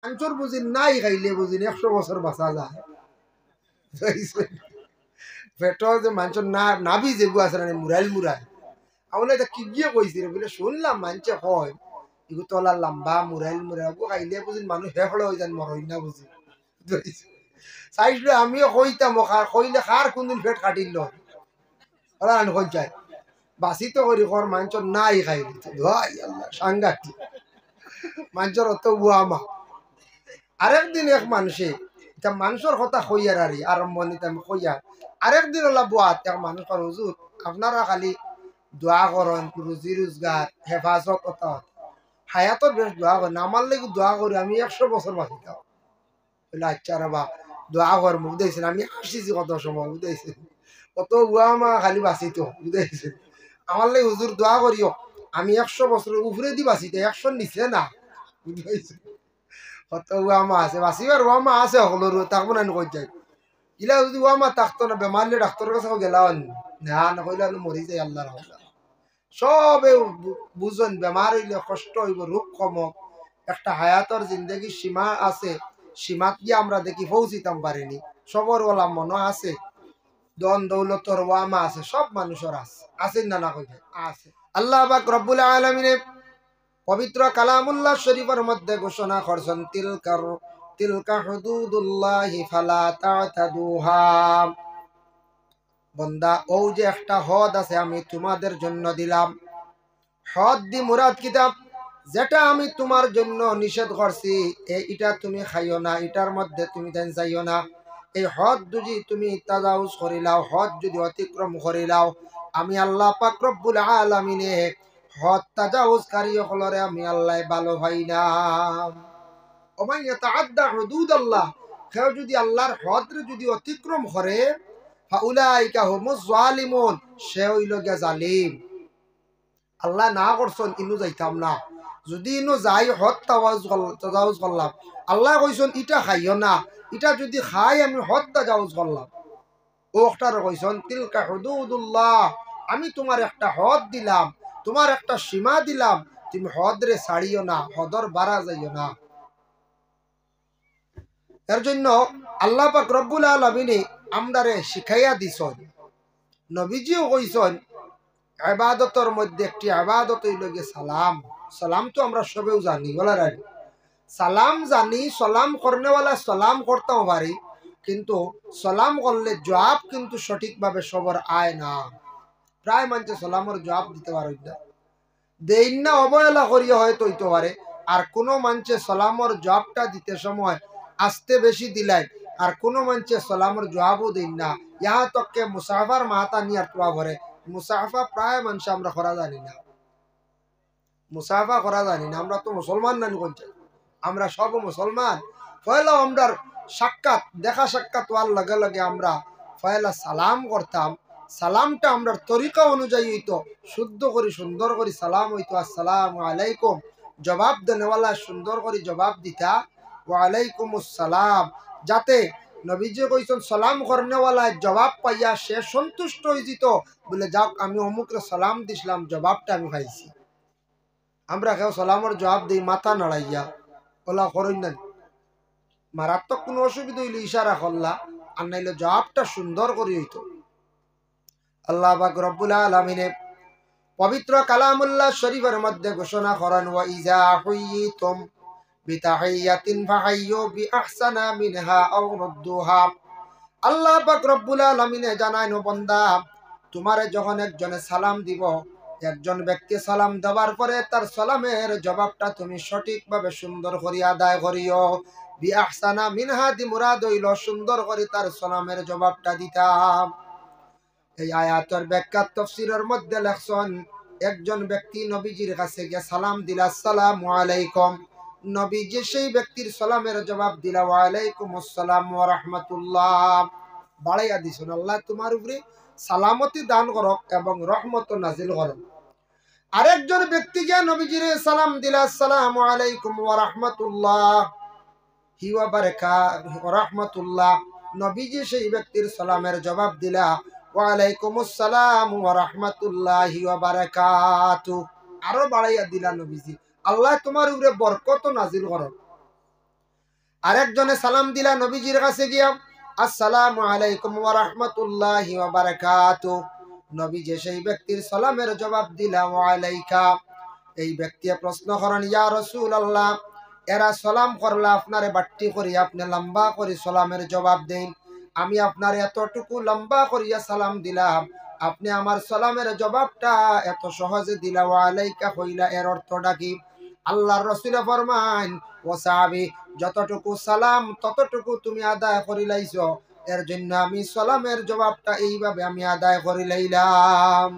মাঞ্চর বুঝি নাই খাইলে বুঝি 100 বছর বাঁচা যায়। পেটর যে মাঞ্চর না নাবি যেগু আছে না মুরাইল মুরাই আমরা এটা কি গিয়ে কইছি রে বলে শুনলাম মানছে হয় এগু তলা লম্বা মুরাইল মুরাই খাইলে বুঝি মানুষ হেফড়ে হয়ে যান মরই না বুঝি চাইছিল আমিও কইতাম কইলে খার কোনদিন পেট কাটিল ওরা আন কই যায় বাসি তো করি কর মাঞ্চর নাই খাইলি ভাই আল্লাহ সাংঘাতিক মাঞ্চর অত বুয়ামা আরেকদিন এক মানুষে এটা মানুষের কথা কইয়ার আরম্ভ নিতে আমি কইয়া আরেকদিন ওলা বুয়াত এক মানুষ হুজুর আপনারা খালি দোয়া করেন রুজি রোজগার হেফাজত কথা হায়াতর বেশ দোয়া করেন আমার লাগে দোয়া করি আমি 100 বছর বাঁচি যাও বলে আচ্ছা রাবা দোয়া কর বুঝাইছেন আমি আসিছি কত সময় বুঝাইছেন কত বুয়া মা খালি বাঁচিত বুঝাইছেন আমার লাগে হুজুর দোয়া করিও আমি 100 বছরের উপরে দি বাঁচিতে 100 নিচে না বুঝাইছেন কত ওয়ামা আছে বাঁচিবার ওয়ামা আছে সকলের তাকবো না কই যায় ইলা যদি ওয়ামা থাকতো না বেমারলে ডাক্তারের কাছে গেলাম না নকইলে মরি যায় আল্লাহর হল্লা সবে বুঝন বেমার হইলে কষ্ট হইব রোগ কমক একটা হায়াতর জিন্দগি সীমা আছে সীমাত গিয়ে আমরা দেখি পৌঁছিতাম পারিনি সবর ওলা মনে আছে দন দৌলতর ওয়ামা আছে সব মানুষের আছে আছেন না কই আছে আল্লাহ পাক রব্বুল আলামিনে পবিত্র কালামুল্লাহ শরীফের মধ্যে ঘোষণা করছেন তিলকা হুদুদুল্লাহি ফালা তা'তাদুহা বান্দা ও যে একটা হদ আছে আমি তোমাদের জন্য দিলাম হদ দি মুরাদ কিতাব যেটা আমি তোমার জন্য নিষেধ করছি এটা তুমি খাইও না এটার মধ্যে তুমি দেন যাইও না এই হদ যদি তুমি তাজাউজ করিলাও হদ যদি অতিক্রম করিলাও আমি আল্লাহ পাক রব্বুল আলামিনে হদ তাজাউজকারী হলরে আমি আল্লাহ ভালো ভাই না ওমান ইয়াতাআদ্দা হুদুদাল্লাহ কেউ যদি আল্লাহর হদরে যদি অতিক্রম করে ফাউলাইকা হুমুজ জালিমুন সে হইল গিয়া জালিম আল্লাহ না করছেন ইনু যাইতাম না যদি ইনু যাই হদ তাজাউজ করলাম আল্লাহ কইছেন ইটা খাইও না ইটা যদি খাই আমি হদ তাজাউজ করলাম ওটার কইছেন তিলকা হুদুদুল্লাহ আমি তোমার একটা হদ দিলাম তোমার একটা সীমা দিলাম তুমি হদরে ছাড়িও না হদর বাড়া যাইও না এর জন্য আল্লাহ পাক রব্বুল আলামিনে আমরারে শিখাইয়া দিছেন নবীজিও কইছেন ইবাদতের মধ্যে একটি ইবাদত হইল গিয়ে সালাম সালাম তো আমরা সবেও জানি বলার আগে সালাম জানি সালাম করনেওয়ালা সালাম করতেও পারি কিন্তু সালাম করলে জবাব কিন্তু সঠিকভাবে সবার আয় না প্রায় মানুষ সালামের জবাব দিতে পারে না দেই না অবহেলা করিয়া হয়তো হইতে পারে আর কোনো মানুষে সালামের জবাবটা দিতে সময় আসতে বেশি দিলাই আর কোনো মানুষে সালামের জবাবও দেই না ইহা তককে মুসাফার মাহাতা নিয়ে তোয়া ভরে মুসাফা প্রায় মানুষ আমরা করা জানি না মুসাফা করা জানি না আমরা তো মুসলমান নানি কোনটা আমরা সব মুসলমান পয়লা আমরার সাক্ষাৎ দেখা সাক্ষাৎ হওয়ার লগে লগে আমরা পয়লা সালাম করতাম সালামটা আমরা তরিকা অনুযায়ী হইতো শুদ্ধ করি সুন্দর করি সালাম হইতো আসসালামু আলাইকুম জবাব দেনেওয়ালা সুন্দর করে জবাব দিতা ওয়ালাইকুম আসসালাম যাতে নবীজি কইছেন সালাম করনেওয়ালা জবাব পাইয়া সে সন্তুষ্ট হয়ে যেত বলে যাক আমি অমুকরে সালাম দিছিলাম জবাবটা আমি পাইছি আমরা কেউ সালামের জবাব দিই মাথা নাড়াইয়া ওলা করই না মারাত্মক কোনো অসুবিধা হইলে ইশারা করলা আর নাইলে জবাবটা সুন্দর করে হইতো আল্লাহ পাক রব্বুল আলামিনে পবিত্র কালামুল্লাহ শরীফের মধ্যে ঘোষণা করেন ওয়া ইজা হুইয়িতুম বিতাহিয়াতিন ফাহাইয়ু বিআহসানা মিনহা আও রুদ্দুহা আল্লাহ পাক রব্বুল আলামিনে জানায় নো বান্দা তোমারে যখন একজনে সালাম দিব একজন ব্যক্তি সালাম দেওয়ার পরে তার সালামের জবাবটা তুমি সঠিকভাবে সুন্দর করে আদায় করিও বিআহসানা মিনহা দি মুরাদ হইল সুন্দর করে তার সালামের জবাবটা দিতাম এই আয়াতের ব্যাখ্যা তাফসীরের মধ্যে লেখছেন একজন ব্যক্তি নবীজির কাছে গিয়ে সালাম দিল আসসালামু আলাইকুম নবীজি সেই ব্যক্তির সালামের জবাব দিলা ওয়া আলাইকুম আসসালাম ওয়া রাহমাতুল্লাহ বাড়াইয়া দিছেন আল্লাহ তোমার উপরে সালামতি দান করক এবং রহমত নাজিল করক আরেকজন ব্যক্তি গিয়ে নবীজির সালাম দিলা আসসালামু আলাইকুম ওয়া রাহমাতুল্লাহ ওয়া বারাকাতুহু ওয়া রাহমাতুল্লাহ নবীজি সেই ব্যক্তির সালামের জবাব দিলা ওয়া আলাইকুমুস সালাম ওয়া রাহমাতুল্লাহি ওয়া বারাকাতুহু আরো বাড়াইয়া দিলা নবীজি আল্লাহ তোমার উপরে বরকত নাজিল করক আরেকজনে সালাম দিলা নবীজির কাছে গিয়া, আসসালামু আলাইকুম ওয়া রাহমাতুল্লাহি ওয়া বারাকাতুহু। নবীজি সেই ব্যক্তির সালামের জবাব দিলা ওয়া আলাইকা। এই ব্যক্তি প্রশ্ন করেন, ইয়া রাসূলুল্লাহ, এরা সালাম করলা আপনারে বাট্টি করি, আপনি লম্বা করে সালামের জবাব দেন। আমি আপনার এতটুকু লম্বা করিয়া সালাম দিলাম, আপনি আমার সালামের জবাবটা এত সহজে দিলা ওয়া আলাইকা হইলা, এর অর্থটা কি? আল্লাহর রাসূল ফরমান, ও সাহাবী, যতটুকু সালাম ততটুকু তুমি আদায় করিলাইছো, এর জন্য আমি সালামের জবাবটা এইভাবে আমি আদায় করিলাইলাম।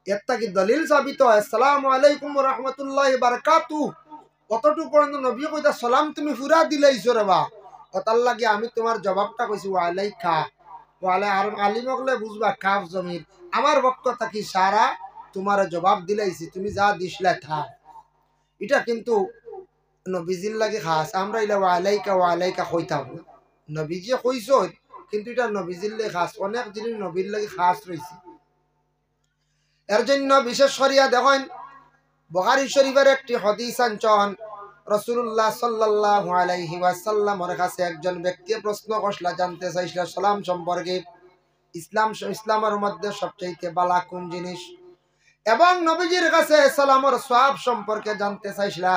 এটা কি দলিল সাবিত হয়? আসসালামু আলাইকুম ওয়া রাহমাতুল্লাহি ওয়া বারাকাতুহু কতটুকু পর্যন্ত নবী কইতা সালাম তুমি পুরা দিলাইছো রে বা, ওতার লাগে আমি তোমার জবাবটা কইছি ওয়া আলাইকা। ওয়া আলাই আর আলিমকলে বুঝবা কাফ জমির, আমার পক্ষ থাকি সারা তোমার জবাব দিলাইছি, তুমি যা দিছলা থা। এটা কিন্তু নবীজির লাগে খাস, আমরা ইলা ওয়া আলাইকা কইতাম না। নবীজি কইছ কিন্তু এটা নবীজির লাগে খাস, অনেক জিনিস নবীর লাগে খাস রইছে। এর জন্য বিশেষ করিয়া দেখেন বুখারী শরীফের একটি হাদিস আনছেন, রাসূলুল্লাহ সাল্লাল্লাহু আলাইহি ওয়াসাল্লামের কাছে একজন ব্যক্তি প্রশ্ন করলা, জানতে চাইছিল সালাম সম্পর্কে, ইসলামের মধ্যে সবচেয়ে বালা কোন জিনিস, এবং নবীজির কাছে সালামের সওয়াব সম্পর্কে জানতে চাইছিলা।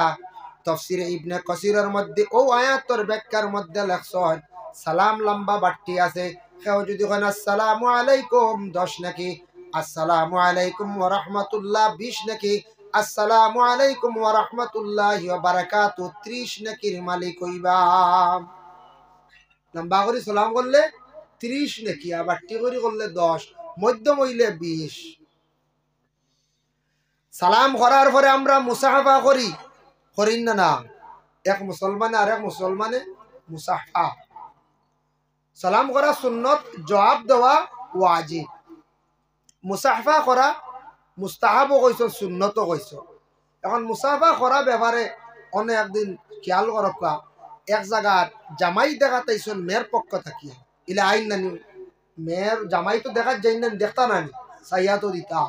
তাফসীরে ইবনে কাসিরের মধ্যে ও আয়াতের ব্যাখ্যার মধ্যে লেখছেন সালাম লম্বা বাট্টি আছে। কেউ যদি কয় আসসালামু আলাইকুম 10 নাকি, আসসালামু আলাইকুম ওয়া রাহমাতুল্লাহ 20 নাকি, আসসালামু আলাইকুম ওয়া রাহমাতুল্লাহি ওয়া বারাকাতুহু 30 নাকির মালিক হইবা। লম্বা করে সালাম করলে 30 নাকি, আর বাট্টি করে করলে 10, মধ্যম হইলে 20। সালাম করার পরে আমরা মুসাফা করি, করিন না না? এক মুসলমানে আর এক মুসলমানে মুসাফা। সালাম করা সুন্নত, জবাব দেওয়া ওয়াজিব। মুসাফা করা মুস্তাহাবও কইছ, সুন্নতও কইছ। এখন মুসাফা করা ব্যাপারে অনেক একদিন খেয়াল করবা, এক জায়গার জামাই দেখাতাইছেন মেয়ের পক্ষ থাকিয়া, ইলা আইন নানি মেয়ের জামাই তো দেখাত যাই না, দেখতা নানি চাইয়া তো দিতা।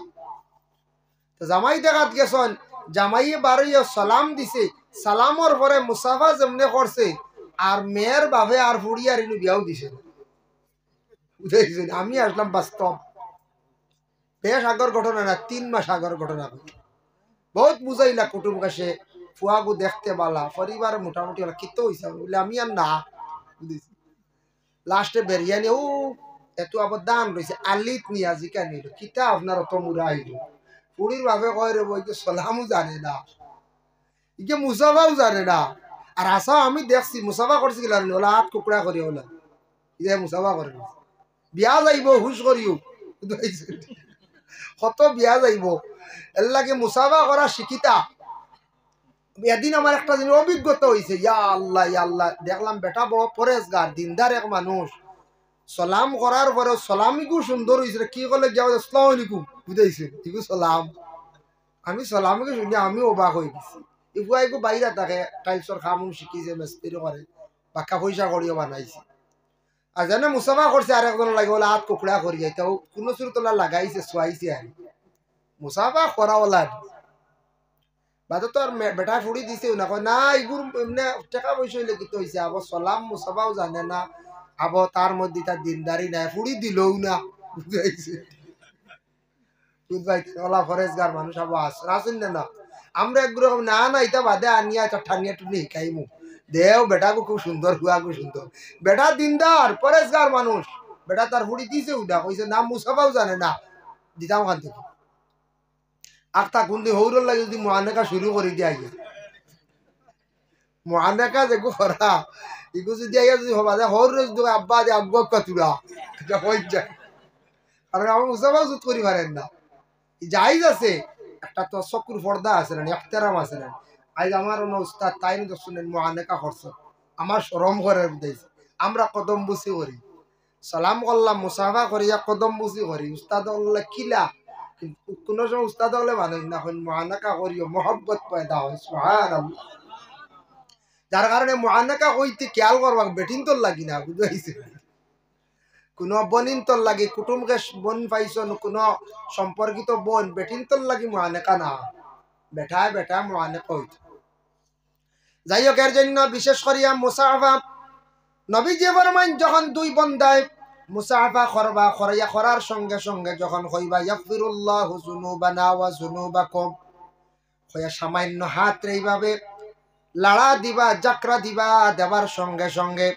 জামাই দেখাত গেছেন, জামাই বাড়িয়ে সালাম দিছে, সালামর পরে মুসাফা যেমনে করছে, আর মেয়ের বাপে আর ফুড়িয়ার ইনু বিয়াও দিছে। বুঝাইছেন? আমি আসলাম বাস্তব, বেশ আগর ঘটনা না, 3 মাস আগর ঘটনা। বহুত বুঝাইলা কুটুম কাছে, ফুয়াগু দেখতে বালা, পরিবার মোটামুটি ওরা কিত হইছে বলে, আমি আর না বুঝেছি। লাস্টে বেরিয়ে নিয়ে ও এত আবার দান রয়েছে আলিত নিয়ে জিকা নিল, কিতা আপনার অত মুরা হইল। পুরীর ভাবে কয় রে বই, সালামও জানে না, ইকে মুসাফাও জানে না। আর আসা আমি দেখছি মুসাফা করছি গেল ওলা হাত কুকড়া করি ওলা, ইয়ে মুসাফা করে বিয়া যাইব হুশ করিও, কত বিয়া যাইব। এর লাগে মুসাফা করা শিখিতা। এদিন আমার একটা জিনিস অভিজ্ঞতা হয়েছে, ইয়া আল্লাহ ইয়া আল্লাহ, দেখলাম বেটা বড় পরেজগার দিনদার এক মানুষ, সালাম করার পরে সালামি খুব সুন্দর হয়েছিল, কি করলে গিয়া আসসালামু আলাইকুম বুঝাইছে, ঠিক সালাম। আমি সালামকে শুনি আমি অবাক হয়ে গেছি। ইগুয়াইগু বাইরে থাকে, টাইলসর খামুম শিখিছে, মিস্ত্রি করে, বাক্কা পয়সা করিও বানাইছে। আর জানে মুসাফা করছে, আর একজন লাগে ওলা হাত কুকড়া করি যাইতে, কোনো সুরতলা লাগাইছে শোয়াইছে, আর মুসাফা করা ওলা বাদে তো আর বেটা ফুড়ি দিছে না, কয় না এগুলো এমনি টাকা পয়সা হইলে কিন্তু হয়েছে, আবার সালাম মুসাফাও জানে না, আবার তার মধ্যে তার দিনদারি নাই, ফুড়ি দিলও না, বুঝাইছে? বুঝবাই ওলা ফরেজগার মানুষ আবার আসেন না। আমরা একরকম না না এটা বাদে আনিয়া ঠানিয়া টুনি খাইমু, দেও বেটাকে খুব সুন্দর, হুয়াকে সুন্দর, বেটা দিনদার ফরেজগার মানুষ, বেটা তার ফুড়ি দিছে উঠা, কইছে না মুসাফাও জানে না, দিতাম খান থেকে আখতা কুন্দি হৌরর লাগে যদি মহানেকা শুরু করে দিয়ে আগে মহানেকা যে করা এগু যদি আগে যদি হবা যায় হৌর যদি আব্বা যে আব্বা কাতুরা হয়ে যায়, কারণ আমার মুসাফাও জুত করি পারেন না। জাহিজ আছে একটা তো চকুর পর্দা আছে না, এখতেরাম আছে না। আজ আমার উস্তাদ তাই তো শুনেন মহানেকা করছ, আমার শরম করে বুঝাইছে। আমরা কদম বুসি করি, সালাম করলাম মুসাফা করিয়া কদম বুসি করি, উস্তাদ কিলা কোনো সময় উস্তাদ হলে মানুষ না মহানাকা করিও, মহব্বত পয়দা হয়, সুবহানাল্লাহ। যার কারণে মহানাকা কইতে খেয়াল করবা, বেটিন তোর লাগি না, বুঝাইছে? কোনো বনিন তোর লাগি, কুটুমকে বোন পাইছ, কোনো সম্পর্কিত বোন, বেটিন তোর লাগি মহানাকা না, বেঠায় বেটা মহানাকা হইত। যাই হোক, এর জন্য বিশেষ করিয়া মুসাফা নবীজি ফরমান, যখন দুই বন্দায় মুসাফা করবা, করাইয়া করার সঙ্গে সঙ্গে যখন হইবা ইয়াগফিরুল্লাহু যুনুবানা ওয়া যুনুবাকুম, হইয়া সামান্য হাত এইভাবে লাড়া দিবা, জাকরা দিবা, দেবার সঙ্গে সঙ্গে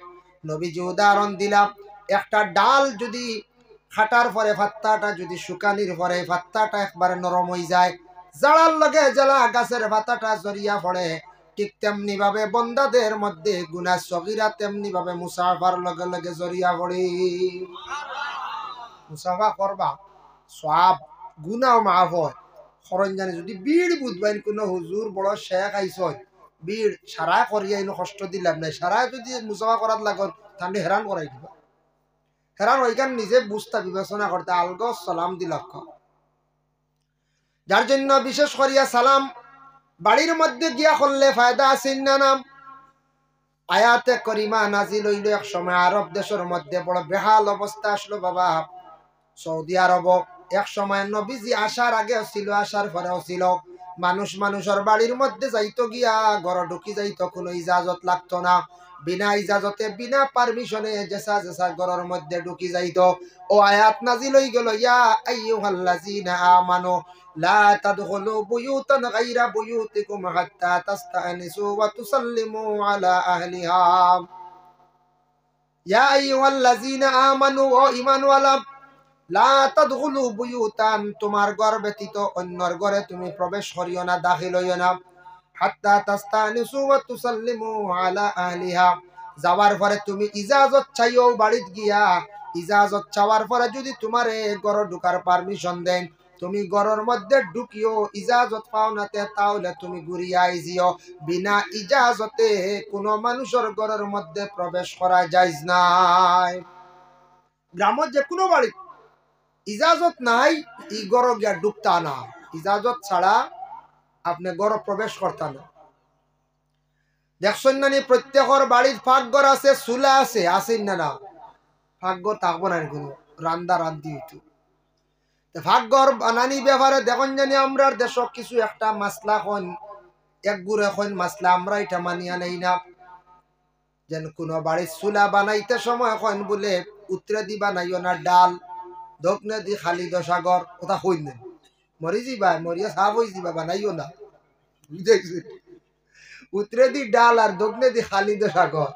নবীজি উদাহরণ দিলাম, একটা ডাল যদি খাটার পরে পাত্তাটা যদি শুকানির পরে পাত্তাটা একবারে নরম হয়ে যায়, জাড়ার লগে জ্বালা গাছের পাতাটা জড়িয়া পড়ে, ঠিক তেমনি ভাবে বন্দাদের মধ্যে গুনাহ সগীরা তেমনি ভাবে মুসাফার লগে লগে জড়িয়া পড়ে। মুসাফা করবা সব গুনাহ মাফ হয়। খরঞ্জানি যদি বিড় বুঝবাইন কোনো হুজুর বড় শেখ আইসয়, বিড় সারা করিয়া কষ্ট দিলাম নাই, সারা যদি মুসাফা করার লাগন তাহলে হেরান করাই দিবা, হেরান ওইখান নিজে বুঝতা বিবেচনা করতে আলগ সালাম দিলাক। যার জন্য বিশেষ করিয়া সালাম বাড়ির মধ্যে গিয়া করলে ফায়দা আছে না নাম। আয়াতে করিমা নাজিল হইল এক সময় আরব দেশের মধ্যে বড় বেহাল অবস্থা আসলো বাবা। সৌদি আরব এক সময় নবীজি আসার আগে ছিল, আসার পরেও ছিল, মানুষের বাড়ির মধ্যে যাইতো গিয়া ঘর ঢুকি যাইতো, কোনো ইজাজত লাগতো না, বিনা ইজাজতে বিনা পারমিশনে জেসা জেসা ঘরের মধ্যে ঢুকি যাইতো। ও আয়াত নাজিল হই গেল, ইয়া আইয়ুহাল্লাযীনা আমানু লা তাদখুলু বুয়ুতান গায়রা বুয়ুতিকুম হাত্তা তাস্তানিসু ওয়া তুসাল্লিমু আলা আহলিহা। ইয়া আইয়ুহাল্লাযীনা আমানু, ও ঈমানওয়ালা, লা তাদখুলু বুয়ুতান, তোমার ঘর ব্যতীত অন্যর ঘরে তুমি প্রবেশ করিও না, দাখিল হইও না, হাত্তা তাস্তানিসু ওয়া তুসাল্লিমু আলা আহলিহা, যাওয়ার পরে তুমি ইজাজত চাইও বাড়িতে গিয়া, ইজাজত চাওয়ার পরে যদি তোমারে ঘর ঢুকার পারমিশন দেন, তুমি ঘরের মধ্যে ঢুকিও, ইজাজত পাও নাতে তাহলে তুমি ঘুরিয়া আইজিও। বিনা ইজাজতে কোনো মানুষের ঘরের মধ্যে প্রবেশ করা যাইজ নাই। গ্রামের যে কোনো বাড়ি ইজাজত নাই, ই গড় গিয়া ডুবতা না, ইজাজত ছাড়া আপনি গড় প্রবেশ করতা না। দেখছেন না নি প্রত্যেকের বাড়ির ফাঁকঘর আছে, চুলা আছে, আসেন না না? ফাঁকঘর থাকবো না কোনো, রান্দা রান্ধি হইতো। ফাঁকঘর বানানি ব্যাপারে দেখুন জানি আমরা দেশ কিছু একটা মাসলা হন, এক গুড় এখন মাসলা আমরা এটা মানিয়া নেই না। যেন কোনো বাড়ির চুলা বানাইতে সময় এখন বলে উত্তরে দি বানাইও না ডাল, দক্ষিণে দি খালি দশাগর, কথা হই না, মরি যাবা, মরিয়া সাফ হয়ে যাবা, বানাইও না, বুঝেছি? উত্তরে দি ডাল আর দক্ষিণে দি খালি দশাগর,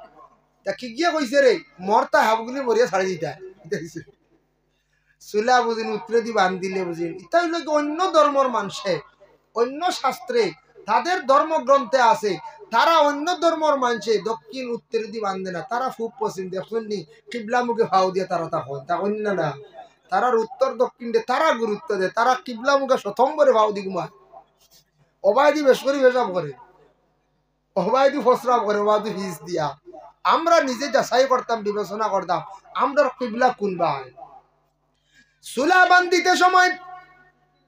তা কি গিয়ে কইছে রে, মরতা হাবগুলি মরিয়া ছাড়ি দিতা, বুঝেছি? চুলা বুঝিন উত্তরে দি বান দিলে বুঝিন, এটা হইল অন্য ধর্মর মানুষে, অন্য শাস্ত্রে তাদের ধর্মগ্রন্থে আছে, তারা অন্য ধর্মর মানুষে দক্ষিণ উত্তরে দি বান্ধে না, তারা খুব পছন্দ শুননি কিবলা মুখে ভাও দিয়ে তারা তখন না না, তারার উত্তর দক্ষিণ দে তারা গুরুত্ব দেয়, তারা কিবলা মুখে প্রথম করে ভাও দিক মা অবায়দি বেশ করে পেশাব করে, অবায়দি ফসরাব করে, অবায়দি ফিস দিয়া। আমরা নিজে যাচাই করতাম, বিবেচনা করতাম আমরা কিবলা কোনবা। চুলা বান্ধিতে সময়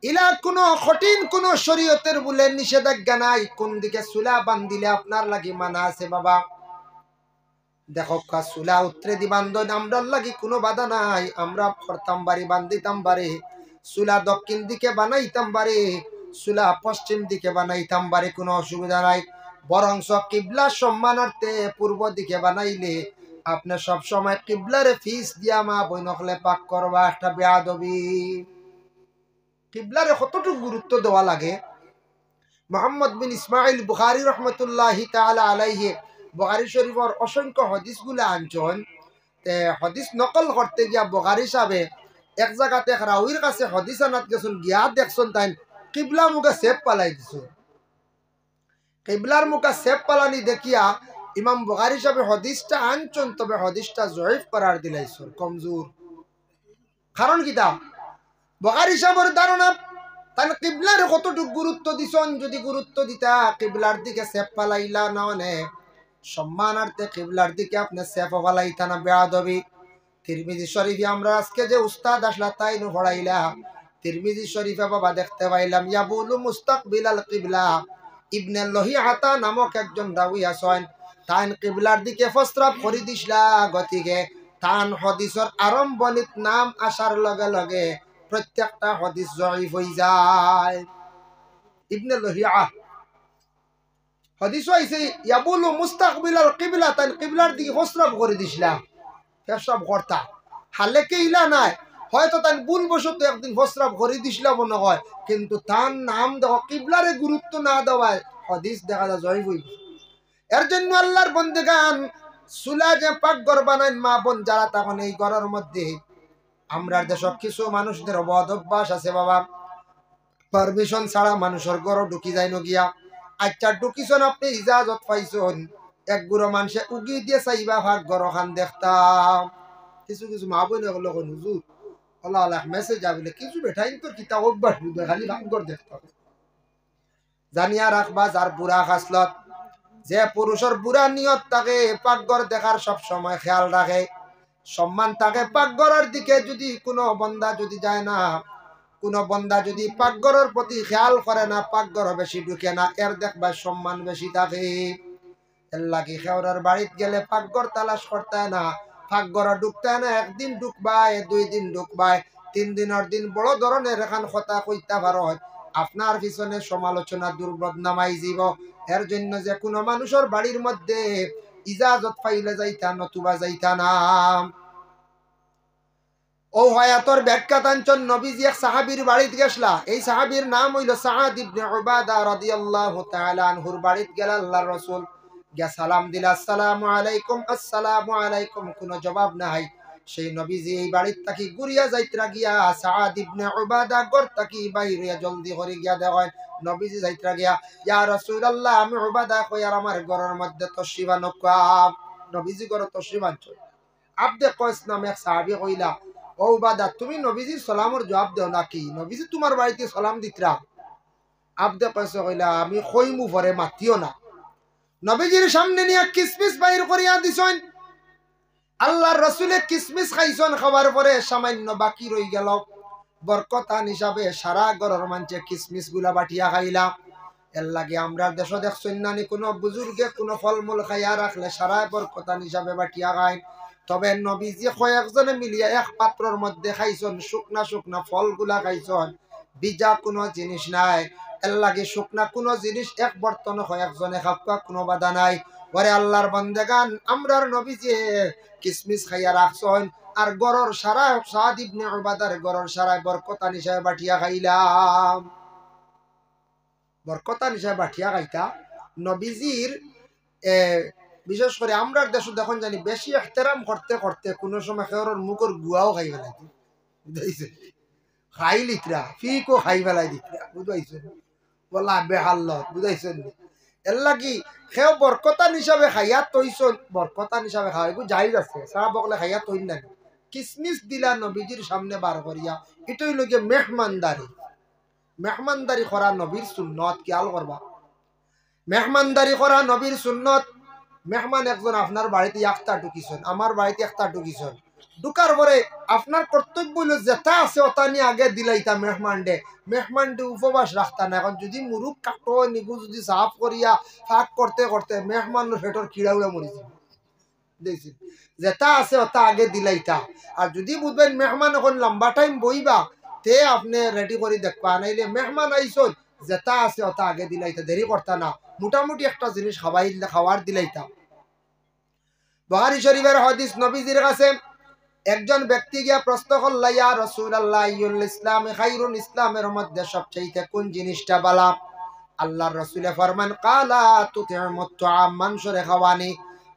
ইলা কোনো কঠিন কোন শরীয়তের বলে নিষেধাজ্ঞা নাই, কোন দিকে চুলা বান্ধিলে আপনার লাগি মানা আছে বাবা। দেখো চুলা উত্তরে দি বান্ধন আমরা লাগি কোনো বাধা নাই, আমরা করতাম বাড়ি বান্ধিতাম বাড়ি, চুলা দক্ষিণ দিকে বানাইতাম বাড়ি, চুলা পশ্চিম দিকে বানাইতাম বাড়ি, কোনো অসুবিধা নাই। বরংস কিবলা সম্মানার্থে পূর্ব দিকে বানাইলে আপনি সব সময় কিবলারে ফিস দিয়া মা বই নকলে পাক করবা, একটা বেয়াদবি। কিবলারে কতটুকু গুরুত্ব দেওয়া লাগে। মুহাম্মদ বিন ইসমাইল বুখারী রহমতুল্লাহি তাআলা আলাইহি বুখারী শরীফের অসংখ্য হাদিসগুলো আনছেন, তে হাদিস নকল করতে গিয়া বুখারী সাহেব এক জায়গাতে এক রাউইর কাছে হাদিস আনাত গেছেন, গিয়া দেখছেন তাই কিবলা মুখে সেপ পালাই দিছেন। কিবলার মুখে সেপ পালানি দেখিয়া ইমাম বুখারী সাহেব হাদিসটা আনছেন, তবে হাদিসটা জয়ীফ করার দিলাইছেন, কমজোর। কারণ কিতা বুখারী সাহেবের ধারণা তাহলে কিবলার কতটুকু গুরুত্ব দিছেন, যদি গুরুত্ব দিতা কিবলার দিকে সেপ পালাইলা না, মানে সম্মানার্থে কিবলার দিকে আপনি সেপ পালাইতা না, বেয়াদবি। তিরমিজি শরীফে আমরা আজকে যে উস্তাদ আসলা তাই নু পড়াইলা, তিরমিজি শরীফে বাবা দেখতে পাইলাম ইয়াবুলু মুস্তাকবিলাল কিবলা, ইবনে লহিয়াতা নামক একজন রাউই আছেন, তান কিবলার দিকে প্রস্রাব করে দিছলা, গতিকে তান হাদিসের আরম্ভণিত নাম আসার লগে লগে প্রত্যেকটা হাদিস জয়ীফ হয়ে যায়। ইবনে লহিয়া হাদিস আইছে ইয়াবুলু মুস্তাকবিলাল কিবলা, তাই কিবলার দিকে প্রস্রাব করে দিছিলা, প্রস্রাব করতা হালে কে ইলা নাই, হয়তো তাই ভুল বশত একদিন প্রস্রাব করে দিছিলা মনে হয়, কিন্তু তার নাম দেখো কিবলারে গুরুত্ব না দেওয়ায় হাদিস দেখা যায় জয় হইব। এর জন্য আল্লাহর বন্দেগান সুলা যে পাকঘর বানাইন মা বোন যারা, তখন এই ঘরের মধ্যে আমরা দেশ কিছু মানুষদের অবধ অভ্যাস আছে বাবা, পারমিশন ছাড়া মানুষের ঘর ঢুকি যায় নগিয়া। আচ্ছা ঢুকিছন আপনি ইজাজত পাইছন, এক গুড়ো মানুষে উগি দিয়ে চাইবা ভাগ ঘর খান দেখতাম। কিছু কিছু মা বোন হলো হুজুর আল্লাহ আল্লাহ মেসেজ আবিলে কিছু বেঠাইন তোর কিতাব অভ্যাস বুঝবে খালি ভাগ ঘর দেখতাম। জানিয়া রাখবা যার বুড়া খাসলত, যে পুরুষের বুড়া নিয়ত তাকে পাকঘর দেখার সব সময় খেয়াল রাখে, সম্মান তাকে পাকঘরের দিকে যদি কোনো বন্দা যদি যায় না, কোন বন্দা যদি পাকঘরের প্রতি খেয়াল করে না, পাকঘর বেশি ঢুকে না, এর দেখবা সম্মান বেশি থাকে। এর লাগি খেওরার বাড়িতে গেলে পাকঘর তালাশ করতে না, পাকঘরে ঢুকতে না, একদিন ঢুকবাই, 2 দিন ঢুকবাই, 3 দিনের দিন বড় ধরনের এখান কথা কইতে পারো, আপনার পিছনে সমালোচনা দুর্বদনামাই জীব। এর জন্য যে কোনো মানুষের বাড়ির মধ্যে ইজাজত পাইলে যাইতা, নতুবা যাইতা না। ও হায়াতর ব্যাখ্যা তাঞ্চন নবীজি এক সাহাবীর বাড়িতে গেছলা, এই সাহাবীর নাম হইল সাআদ ইবনে উবাদা রাদিয়াল্লাহু তাআলা আনহুর বাড়িতে গেল আল্লাহর রাসূল, গিয়া সালাম দিলা, আসসালামু আলাইকুম, আসসালামু আলাইকুম, কোনো জবাব নাই। সেই নবীজি এই বাড়ির তাকি গুরিয়া যাইত্রা গিয়া সাআদ ইবনে উবাদা ঘর তাকি বাইরে জলদি করে গিয়া দেখেন নবীজি যাইত্রা গিয়া, ইয়া রাসূলুল্লাহ আমি উবাদা কই আর আমার ঘরের মধ্যে তশরিফ আনকা। নবীজি ঘর তশরিফ আনছো, আব্দে কয়স নামে এক সাহাবী কইলা, ও বাদা তুমি নবীজির সালামের জবাব দেও নাকি, নবীজি তোমার বাড়িতে সালাম দিতরা। আব্দে কয়স কইলা আমি কইমু পরে মাতিও না। নবীজির সামনে নিয়ে কিসমিস বাইর করিয়া দিছেন, আল্লাহর রাসূলে কিসমিস খাইছেন, খাবার পরে সামান্য বাকি রই গেল, বরকতান হিসাবে সারা ঘরের মানুষে কিসমিস গুলা বাটিয়া খাইলা। এর লাগে আমরা দেশ দেখছেন নানি কোনো বুজুর্গে কোনো ফলমূল খাইয়া রাখলে সারা বরকতান হিসাবে বাটিয়া খায়, তবে নবীজি কয়েকজনে মিলিয়ে এক পাত্রর মধ্যে খাইছেন, শুকনা শুকনা ফলগুলা খাইছেন, বিজা কোনো জিনিস নাই। এর লাগে শুকনা কোনো জিনিস এক বর্তন কয়েকজনে খাওয়া কোনো বাধা নাই। পরে আল্লাহর বন্দেগান আমরার নবীজি কিসমিস খাইয়া রাখছেন, আর গরর সারা সাদ ইবনে উবাদার গরর সারায় বরকতান হিসাবে বাটিয়া খাইলাম। বরকতান হিসাবে বাটিয়া খাইতা নবীজির বিশেষ করে আমরার দেশ দেখুন জানি বেশি এহতেরাম করতে করতে কোনো সময় খেওরের মুখের গুয়াও খাই ফেলাই বুঝাইছে, খাই লিতরা ফিকও খাই ফেলাই দিতরা বুঝাইছে, বলা বেহাল বুঝাইছেন। এর লাগি সেও বরকতান হিসাবে খাইয়া তৈছন, বরকতান হিসাবে খাওয়া এগুলো জাহিজ আছে, সারা বকলে খাইয়া তৈন না। কিসমিস দিলা নবীজির সামনে বার করিয়া, এটাই লগে মেহমানদারি, মেহমানদারি করা নবীর সুন্নত, খেয়াল করবা মেহমানদারি করা নবীর সুন্নত। মেহমান একজন আপনার বাড়িতে একটা ঢুকিছেন, আমার বাড়িতে একটা ঢুকিছেন, ঢুকার পরে আপনার কর্তব্য হইল যেটা আছে ওটা নিয়ে আগে দিলাইতা মেহমানডে, মেহমানডে উপবাস রাখতা না। এখন যদি মুরুখ কাটো নিগু যদি সাফ করিয়া ফাঁক করতে করতে মেহমানের পেটর কিড়া উড়ে মরিছে, দেখছি যেটা আছে ওটা আগে দিলাইতা। আর যদি বুঝবেন মেহমান এখন লম্বা টাইম বইবা তে আপনি রেডি করে দেখবা, নাইলে মেহমান আইসন যেটা আছে ওটা আগে দিলাইতা, দেরি করতা না, মোটামুটি একটা জিনিস খাওয়ার দিলাইতা। বুখারী শরীফের হাদিস, নবীজির কাছে একজন ব্যক্তি গিয়া প্রশ্ন করল, ইয়া রাসূলুল্লাহ আইয়ুল ইসলাম খায়রুন, ইসলামের মধ্যে সবচেয়ে কোন জিনিসটা ভালো? আল্লাহর রাসূলে ফরমান, কালা তুতিমুত তুআম, মানুষরে খাওয়ানি,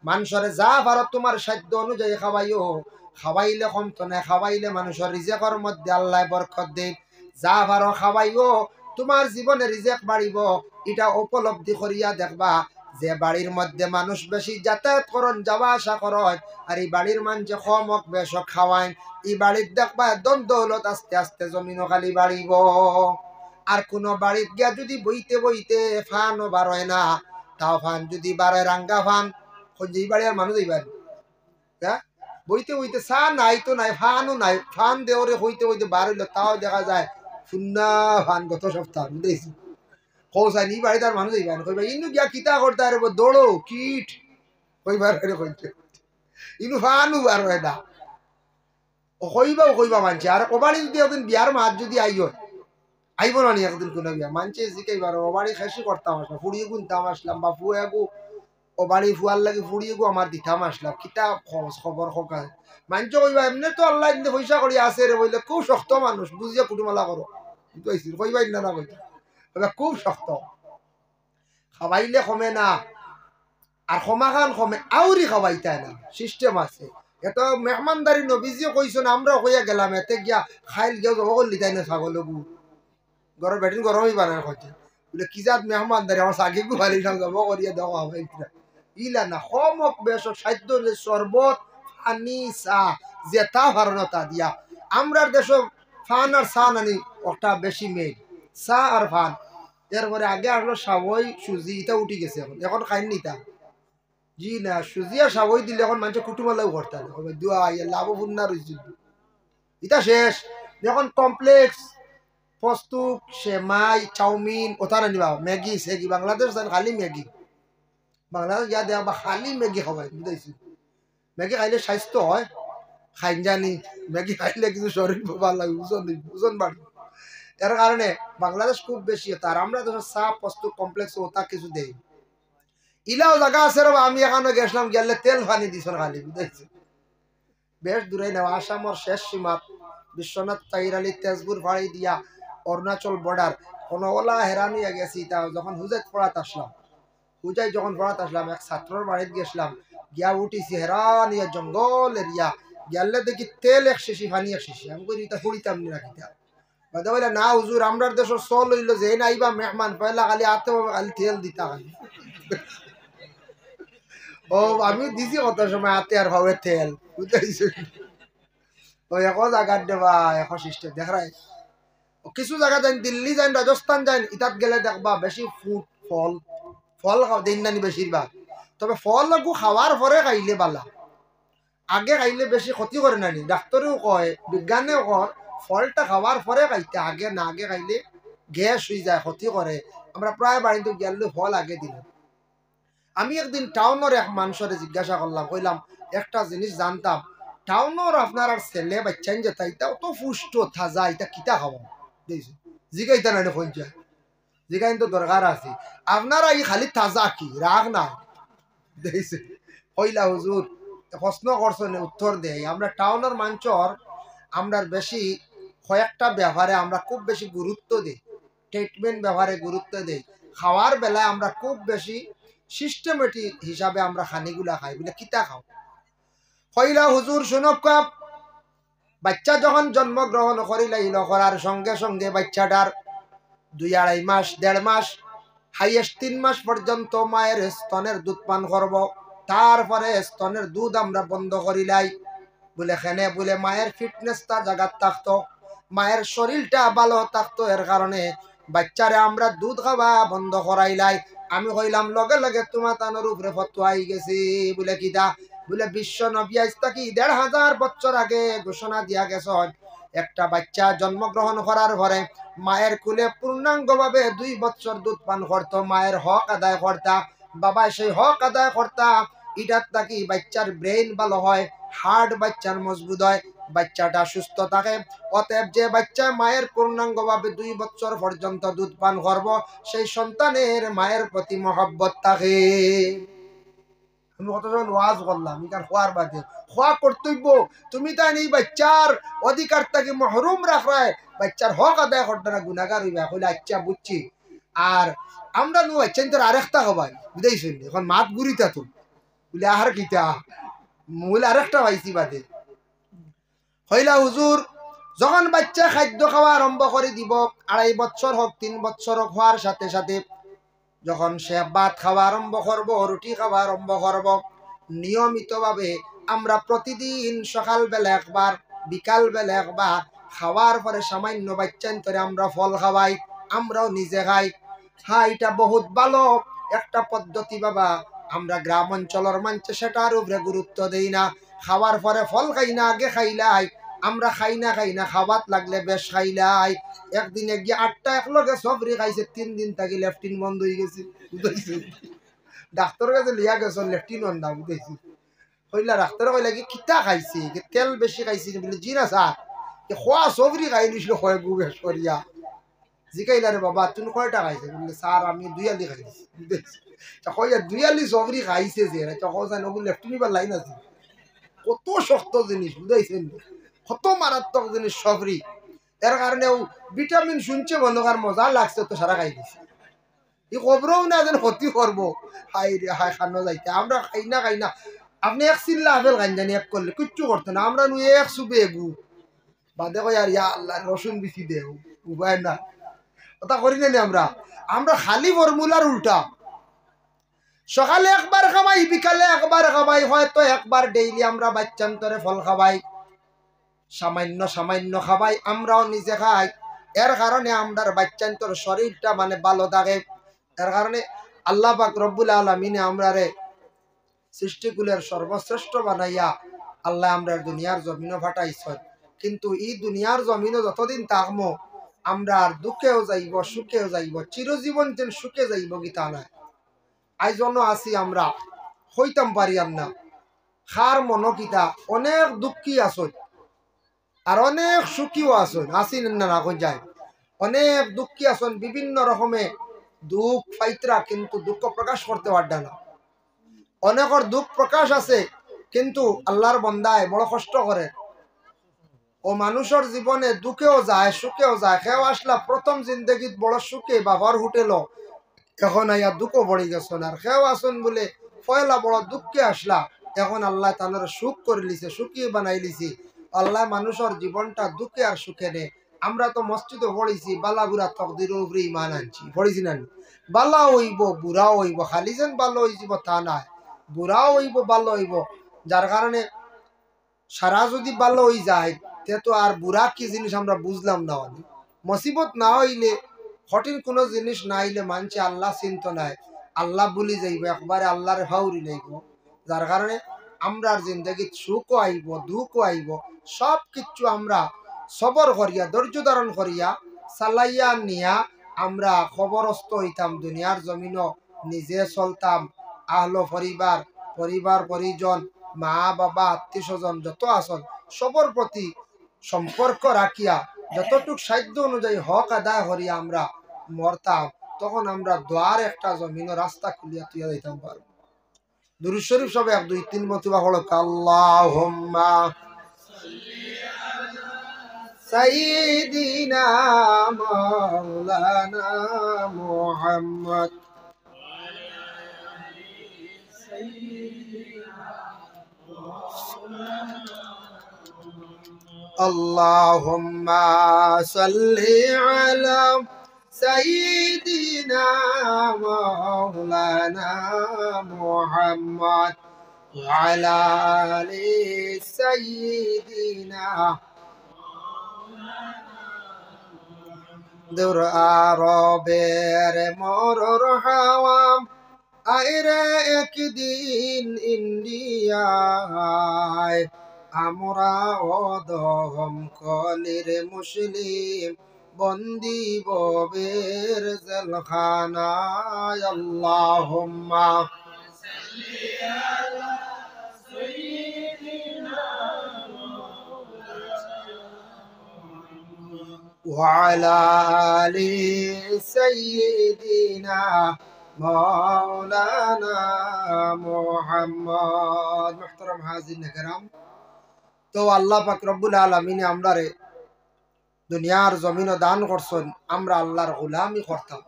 মানুষরে যা পারো তোমার সাধ্য অনুযায়ী খাওয়াইও, খাওয়াইলে কমতো না, খাওয়াইলে মানুষের রিজেকের মধ্যে আল্লাহ বরকত দেন, যা পারো খাওয়াইও, তোমার জীবনে রিজেক বাড়িব। এটা উপলব্ধি করিয়া দেখবা যে বাড়ির মধ্যে মানুষ বেশি যাতায়াত করন, যাওয়া আসা করেন, আর এই বাড়ির মানুষে কম হোক বেশ খাওয়ায়, এই বাড়ির দেখবা দ্বন্দ্ব দৌলত আস্তে আস্তে জমিনও খালি বাড়িব। আর কোন বাড়িত গিয়া যদি বইতে বইতে ফানও বাড়য় না, তাও ফান যদি বাড়ে রাঙ্গা ফান, যেই বাড়ি আর মানুষ এই বাড়ি হ্যাঁ বইতে বইতে চা নাই তো নাই, ফানও নাই, ফান দেওরে হইতে হইতে বার হইলো, তাও দেখা যায় শূন্য ফান গত সপ্তাহ বুঝেছি। কৌসাই নি বাড়ি তার মানুষ এই বাড়ি কইবা ইনু গিয়া কিতা করতে আর দৌড়ো কিট কইবার কইতে ইনু ফানও বার হয় না, কইবাও কইবা মানছে। আর ও বাড়ি যদি একদিন বিয়ার মাছ যদি আইব না নি একদিন কোনো বিয়া মানছে জিকাইবার ও বাড়ি খাসি করতাম আসলাম ফুড়িয়ে গুনতাম আসলাম বা ফুয়া গু ও বাড়ি ফুয়ার লাগে ফুড়িয়ে গু আমার দিতাম আসলাম কিতা খবর খোকা মানছে কইবা এমনি তো আল্লাহ এমনি পয়সা করি আছে রে বললে খুব শক্ত মানুষ বুঝিয়া কুটুমালা করো কইবাই না কইতা খুব শক্ত খাবাইলে কমে না আর ক্ষমাখান কমে আউরি খাওয়াইতাই না সিস্টেম আছে এত মেহমানদারি নবীজিও কইছেন আমরাও কইয়া গেলাম এতে গিয়া খাইল গিয়া জব করলি তাই না ছাগল গু ঘরের বেটিন গরমই বানার কথা বলে কি জাত মেহমানদারি আমার সাকি গু ভালি জব করিয়া দেওয়া হবে ইলা না কমক বেশ সাধ্য শরবত পানি চা জেতা ভারণতা দিয়া আমরার দেশ ফান আর চা নানি ওটা বেশি মেইন চা আর ফান এরপরে আগে আসলো সাবই সুজি এটা উঠি গেছে এখন এখন খাইনি তা জি না সুজিয়া সাবই দিলে এখন মানুষ কুটুমালাও করতে হবে দুয়া লাভপূর্ণ না রয়েছিল এটা শেষ এখন কমপ্লেক্স প্রস্তুত সেমাই চাউমিন ওটা নিবা ম্যাগি সেগি বাংলাদেশ খালি ম্যাগি বাংলাদেশ গিয়া দেওয়া বা খালি ম্যাগি খাওয়াই বুঝাইছি ম্যাগি খাইলে স্বাস্থ্য হয় খাইন জানি ম্যাগি খাইলে কিছু শরীর ভালো লাগে ওজন বাড়বে এর কারণে বাংলাদেশ খুব বেশি তার আমরা তো চা প্রস্তুত কমপ্লেক্স ওটা কিছু দেই ইলাও জায়গা আছে রে আমি এখানে গেছিলাম গেলে তেল পানি দিছ খালি বুঝাইছি বেশ দূরে নেওয়া আসামর শেষ সীমাত বিশ্বনাথ তাহির আলী তেজপুর ফাড়ি দিয়া অরুণাচল বর্ডার কোনো ওলা হেরানি গেছি তা যখন হুজাইত পড়াতে আসলাম হুজাই যখন পড়াতে আসলাম এক ছাত্রর বাড়িতে গেছিলাম গিয়া উঠিছি হেরানিয়া জঙ্গল এরিয়া গেলে দেখি তেল এক শিশি পানি এক শিশি আমি করি তা ফুড়িতাম নি রাখিতাম বাদা বলে না হুজুর আমরার দেশের চল হইল যে নাইবা মেহমান পয়লা খালি আতে খালি তেল দিতা খালি ও আমি দিছি কত সময় হাতে আর ভাবে তেল বুঝাইছি তো এখন জায়গার দেবা এখন সিস্টেম দেখাই কিছু জায়গা যাই দিল্লি যাই রাজস্থান যাই ইতাত গেলে দেখবা বেশি ফুট ফল ফল দিন নানি বেশিরভাগ তবে ফল লাগু খাওয়ার পরে খাইলে বালা আগে খাইলে বেশি ক্ষতি করে নানি ডাক্তারেও কয় বিজ্ঞানেও কয় ফলটা খাওয়ার পরে খাইতে আগে না আগে খাইলে গ্যাস হয়ে যায় ক্ষতি করে আমরা প্রায় বাড়িতে গেলে ফল আগে দিলাম আমি একদিন টাউনের এক মানুষের জিজ্ঞাসা করলাম কইলাম একটা জিনিস জানতাম টাউনের আপনার আর ছেলে বাচ্চান যেটা এটা অত পুষ্ট থাজা এটা কিতা খাওয়া জিগাইতা নাই কইয়া জিগাইন তো দরকার আছে আপনারা এই খালি তাজা কি রাগ না দেখছে কইলা হুজুর প্রশ্ন করছেন উত্তর দেয় আমরা টাউনের মানুষের আমরা বেশি কয়েকটা ব্যাপারে আমরা খুব বেশি গুরুত্ব দিই ট্রিটমেন্ট ব্যাপারে গুরুত্ব দেই খাওয়ার বেলায় আমরা খুব বেশি সিস্টেমেটিক হিসাবে আমরা খানিগুলা খাই বলে কিতা খাও কইলা হুজুর শুনক কাপ বাচ্চা যখন জন্মগ্রহণ করিলাইল করার সঙ্গে সঙ্গে বাচ্চাটার 2-2.5 মাস 1.5 মাস হাইয়েস্ট 3 মাস পর্যন্ত মায়ের স্তনের দুধ পান করব তারপরে স্তনের দুধ আমরা বন্ধ করিলাই বলে খেনে বলে মায়ের ফিটনেসটা জায়গাত থাকতো মায়ের শরীরটা ভালো থাকতো এর কারণে বাচ্চারে আমরা দুধ খাওয়া বন্ধ করাইলাই আমি কইলাম লগে লগে তোমার তানোর উপরে ফতোয়া আই গেছি বলে কিদা বলে বিশ্ব নবী আজ থেকে 1500 বছর আগে ঘোষণা দিয়া গেছে একটা বাচ্চা জন্মগ্রহণ করার পরে মায়ের কুলে পূর্ণাঙ্গভাবে 2 বছর দুধ পান করতো মায়ের হক আদায় করতা বাবা সেই হক আদায় করতা এটার থাকি বাচ্চার ব্রেইন ভালো হয় হার্ট বাচ্চার মজবুত হয় বাচ্চাটা সুস্থ থাকে অতএব যে বাচ্চা মায়ের পূর্ণাঙ্গভাবে 2 বছর পর্যন্ত দুধ পান করব সেই সন্তানের মায়ের প্রতি মহব্বত থাকে আমি কতজন ওয়াজ করলাম এখান খোয়ার বাদে খোয়া কর্তব্য তুমি তাই এই বাচ্চার অধিকার থেকে মহরুম রাখায় বাচ্চার হক আদায় করতে না গুণাগার হইবা হইলে আচ্ছা বুঝছি আর আমরা নু বাচ্চা তোর আরেকটা হবাই বুঝাইছেন এখন মাত গুড়িতা তো বলে আর কিতা মূল আরেকটা পাইছি বাদে হইলা হুজুর যখন বাচ্চা খাদ্য খাওয়া আরম্ভ করে দিব 2.5 বছর হোক 3 বছর হোক হওয়ার সাথে সাথে যখন সে ভাত খাওয়া আরম্ভ করব রুটি খাওয়া আরম্ভ করব নিয়মিতভাবে আমরা প্রতিদিন সকালবেলা একবার বিকালবেলা একবার খাওয়ার পরে সামান্য বাচ্চান্তরে আমরা ফল খাওয়াই আমরাও নিজে খাই হ্যাঁ এটা বহুত ভালো একটা পদ্ধতি বাবা আমরা গ্রাম অঞ্চলের মানুষ সেটার উপরে গুরুত্ব দেই না খাওয়ার পরে ফল খাই না আগে খাইলাই আমরা খাই না খাওয়াত লাগলে বেশ খাইলাই একদিনে গিয়ে 8টা একলগে সবরি খাইছে 3 দিন থাকি লেফটিন বন্ধ হয়ে গেছে বুঝাইছে ডাক্তারের কাছে লিয়া গেছে লেফটিন বন্ধ বুঝাইছে কইলা ডাক্তার কইলা কি কিতা খাইছে তেল বেশি খাইছে বলে জি না স্যার খোয়া সবরি খাই নিছিল হয় গুবে সরিয়া জিকাইলারে বাবা তুমি কয়টা খাইছে বললে স্যার আমি 2 আলি খাইছি কই 2 আলি সবরি খাইছে যে তখন জানো বললে তুমি বা লাইন আছে কত শক্ত জিনিস বুঝাইছেন কত মারাত্মক জিনিস সবরি এর কারণে ভিটামিন শুনছে মনকার মজা লাগছে তো সারা খাই দিছে এই খবরও না যেন ক্ষতি করবো হাই রে হাই খানো যাইতে আমরা খাই না আপনি এক চিল্লা আপেল খাই জানি এক করলে কিচ্ছু করতো না আমরা নু এক সুবে এগু বাদে কই আর ইয়া আল্লাহ রসুন বিচি দেও উপায় না কথা করি না আমরা আমরা খালি ফর্মুলার উল্টা সকালে একবার খাবাই বিকালে একবার খাবাই হয়তো একবার ডেইলি আমরা বাচ্চান্তরে ফল খাবাই সামান্য সামান্য খাবাই আমরাও নিজে খাই এর কারণে আমরার বাচ্চান্তর শরীরটা মানে ভালো থাকে এর কারণে আল্লাহ পাক রব্বুল আলামিন আমরারে সৃষ্টিকুলের সর্বশ্রেষ্ঠ বানাইয়া আল্লাহ আমরার দুনিয়ার জমিনও ফাটাইছেন কিন্তু এই দুনিয়ার জমিনও যতদিন থাকবো আমরা আর দুঃখেও যাইব সুখেও যাইব চিরজীবন যেন সুখে যাইব গীতা নাই আইজন্য আসি আমরা হইতাম পারিয়াম না খার মনকিতা অনেক দুঃখী আসন আর অনেক সুখীও আসন আসিন না এখন যায় অনেক দুঃখী আসন বিভিন্ন রকমের দুঃখ ফাইতরা কিন্তু দুঃখ প্রকাশ করতে পারবে না অনেকের দুঃখ প্রকাশ আছে কিন্তু আল্লাহর বন্দায় বড় কষ্ট করে ও মানুষের জীবনে দুঃখেও যায় সুখেও যায় কেউ আসলা প্রথম জিন্দগিত বড় সুখে বাবার হোটেল এখন আইয়া দুঃখ পড়ে গেছেন আর কেউ আসুন বলে পয়লা বড় দুঃখে আসলা এখন আল্লাহ তাদের সুখ করে লিছে সুখী বানাই লিছি আল্লাহ মানুষের জীবনটা দুঃখে আর সুখে নে আমরা তো মসজিদে পড়েছি বালা বুড়া তকদির উপরে ইমান আনছি পড়েছি না বালা হইব বুড়াও হইব খালি যেন ভালো হইব তা নাই বুড়াও হইব ভালো হইব যার কারণে সারা যদি ভালো হয়ে যায় তে তো আর বুড়া কি জিনিস আমরা বুঝলাম না মুসিবত না হইলে কঠিন কোনো জিনিস না হইলে মানছে আল্লাহ চিন্ত নাই আল্লাহ বলি যাইব একবারে আল্লাহর ফাউরি নাইব যার কারণে আমরার জিন্দগিত সুখও আইব দুঃখও আইব সব কিছু আমরা সবর করিয়া ধৈর্য ধারণ করিয়া চালাইয়া নিয়া আমরা খবরস্থ হইতাম দুনিয়ার জমিন নিজে চলতাম আহলো পরিবার পরিবার পরিজন মা বাবা আত্মীয় স্বজন যত আসন সবর প্রতি সম্পর্ক রাখিয়া যতটুক সাধ্য অনুযায়ী হক আদায় করিয়া আমরা মরতাম তখন আমরা দ্বার একটা জমিন রাস্তা খুলিয়া তুইয়া দিতাম পারবো দুরূদ শরীফ সবে 1 2 3 মতবা হলো আল্লাহুম্মা সাইয়্যিদিনা মাওলানা মুহাম্মদ আল্লাহুম্মা সাল্লি আলা সাইয়্যিদিনা মাওলানা মুহাম্মদ ওয়া আলা আলি সাইয়্যিদিনা দূর আরবের মরর হাওয়াম আইরে একদিন ইন্ডিয়ায় আমরা অদম কলির মুসলিম বন্দি ববের জেলখানায় আল্লাহুম্মা সাল্লি আলা সাইয়্যিদিনা ওয়া আলা আলি সাইয়্যিদিনা মাওলানা মুহাম্মদ মুহতারাম হাজিরিন کرام তো আল্লাহ পাক রব্বুল আলামিন আমরারে দুনিয়ার জমিন দান করছেন আমরা আল্লাহর গোলামি করতাম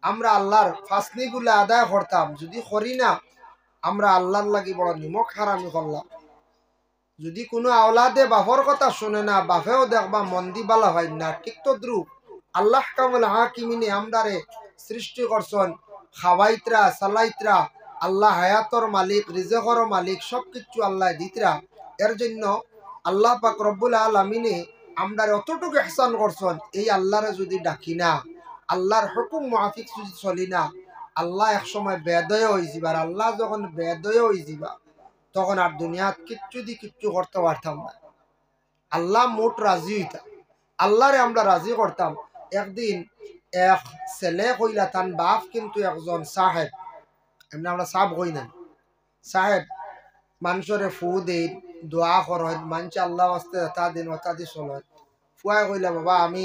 আমরা আল্লাহর ফাসলিগুলো আদায় করতাম যদি করি না আমরা আল্লাহর লাগি বড় নিমক হারামি করলাম যদি কোনো আওলাদে বাপর কথা শুনে না বাপেও দেখবা মন্দি বালা হয় না ঠিক তো দ্রুপ আল্লাহ কামুল হাকিমিনে আমরারে সৃষ্টি করছেন খাওয়াইতরা সালাইতরা আল্লাহ হায়াতর মালিক রিজেকর মালিক সবকিছু আল্লাহ দিতরা এর জন্য আল্লাহ পাক রব্বুল আলামিনে আমরা অতটুকু ইহসান করছেন এই আল্লাহরে যদি ডাকি না আল্লাহর হুকুম মুআফিক যদি চলি না আল্লাহ এক সময় বেদয় হয়ে যাবার আল্লাহ যখন বেদয় হয়ে যাবা তখন আর দুনিয়াত কিচ্ছু করতে পারতাম না আল্লাহ মোট রাজি হইতাম আল্লাহরে আমরা রাজি করতাম একদিন এক ছেলে কইলা তান বাপ কিন্তু একজন সাহেব এমনি আমরা সাহেব কই না সাহেব মানুষরে ফু দেই দোয়া করেন মানুষ আল্লাহ আস্তে তা দিন অতা দি চলেন ফুয়াই কইলা বাবা আমি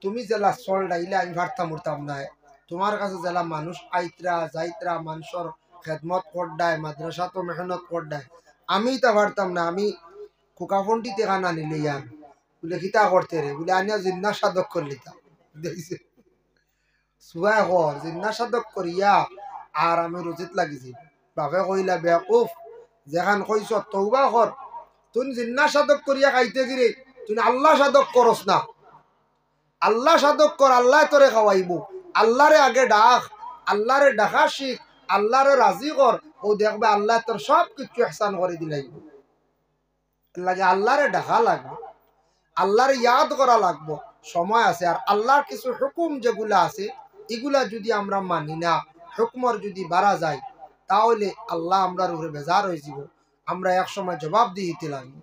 তুমি জেলা চল ডাইলে আমি ভারতাম উঠতাম না। তোমার কাছে জেলা মানুষ আইতরা যাইতরা মানুষের খেদমত করডায়, মাদ্রাসা তো মেহনত করডায়, আমি তা পারতাম না। আমি কুকাফন্ডিতে খানা নিলে ইয়ান বলে খিতা করতে রে বলে আনিয়া জিন্না সাধক করলিতাম দেখছে সুয়াই কর জিন্না সাধক করিয়া আর আমি রুজিত লাগিছি। বাপে কইলা বেকুফ যেখান কইস তৌবা কর, তুই জিন্না সাধক করিয়া খাইতে গিরে তুই আল্লাহ সাধক করস না। আল্লাহ সাধক কর, আল্লাহ তোরে খাওয়াইব। আল্লাহরে আগে ডাক, আল্লাহরে ডাকা শিখ, আল্লাহরে রাজি কর, ও দেখবে আল্লাহ তোর সব কিছু এহসান করে দিলাইব। লাগে আল্লাহরে ডাকা লাগবে, আল্লাহরে ইয়াদ করা লাগবো, সময় আছে। আর আল্লাহর কিছু হুকুম যেগুলা আছে এগুলা যদি আমরা মানি না, হুকুমর যদি বাড়া যায়, তাহলে আল্লাহ আমরার উপরে বেজার হয়ে যাব, আমরা এক সময় জবাব দিতে লাগবো।